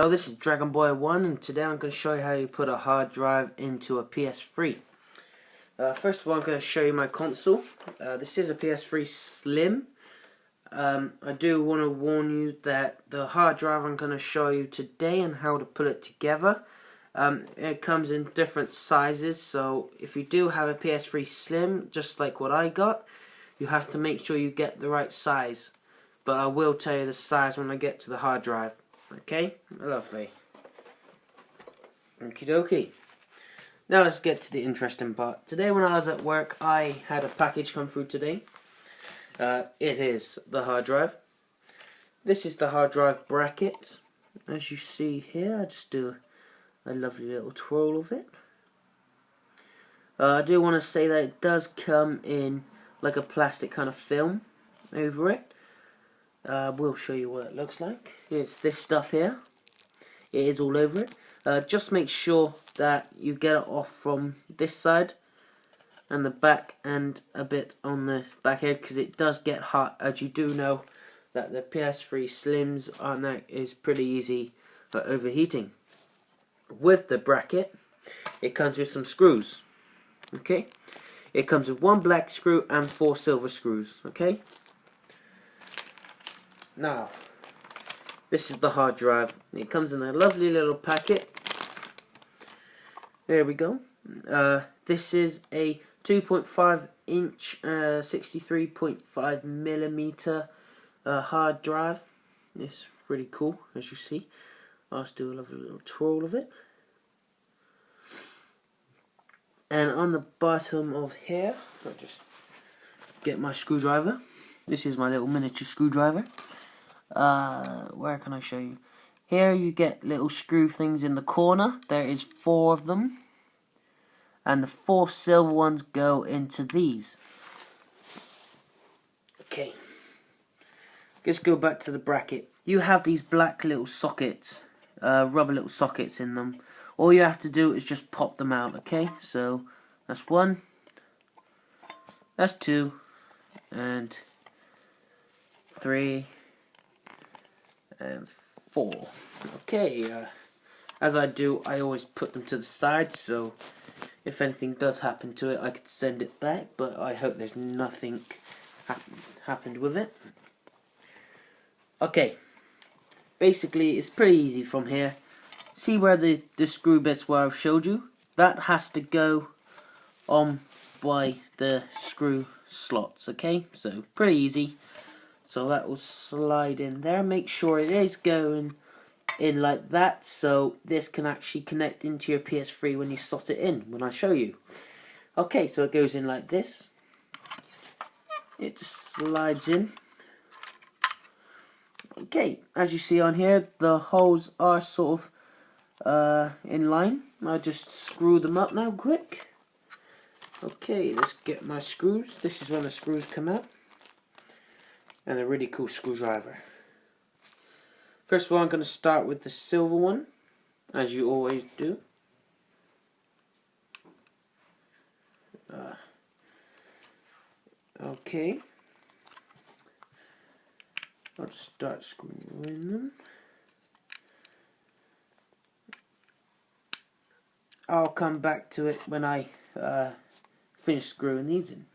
Hello, this is Dragon Boy 1 and today I'm going to show you how you put a hard drive into a PS3. First of all, I'm going to show you my console. This is a PS3 Slim. I do want to warn you that the hard drive I'm going to show you today and how to put it together, it comes in different sizes, so if you do have a PS3 Slim, just like what I got, you have to make sure you get the right size. But I will tell you the size when I get to the hard drive. Okay, lovely. Okie dokie. Now let's get to the interesting part. Today when I was at work, I had a package come through today. It is the hard drive. This is the hard drive bracket. As you see here, I just do a lovely little twirl of it. I do want to say that it does come in like a plastic kind of film over it. We'll show you what it looks like. It's this stuff here. It is all over it. Just make sure that you get it off from this side and the back and a bit on the back end, because it does get hot, as you do know that the PS3 Slims on that is pretty easy for overheating. With the bracket, it comes with some screws. Okay, it comes with 1 black screw and 4 silver screws. Okay. Now, this is the hard drive. It comes in a lovely little packet. There we go. This is a 2.5 inch, 63.5 millimeter hard drive. It's pretty cool, as you see. I'll just do a lovely little twirl of it. And on the bottom of here, I'll just get my screwdriver. This is my little miniature screwdriver. Where can I show you? Here you get little screw things in the corner. There is 4 of them, and the 4 silver ones go into these. Okay, let's go back to the bracket. You have these black little sockets, rubber little sockets in them. All you have to do is just pop them out. Okay, so that's 1, that's 2, and 3, and 4. Okay, as I do, I always put them to the side, so if anything does happen to it, I could send it back, but I hope there's nothing happened with it. Okay, basically it's pretty easy from here. See where the screw bits where I've showed you? That has to go on by the screw slots, okay? So pretty easy. So that will slide in there. Make sure it is going in like that, so this can actually connect into your PS3 when you slot it in, when I show you. Okay, so it goes in like this. It just slides in. Okay, as you see on here, the holes are sort of in line. I'll just screw them up now quick. Okay, let's get my screws. This is when the screws come out. And a really cool screwdriver. First of all, I'm going to start with the silver one, as you always do. Okay. I'll just start screwing them. I'll come back to it when I finish screwing these in.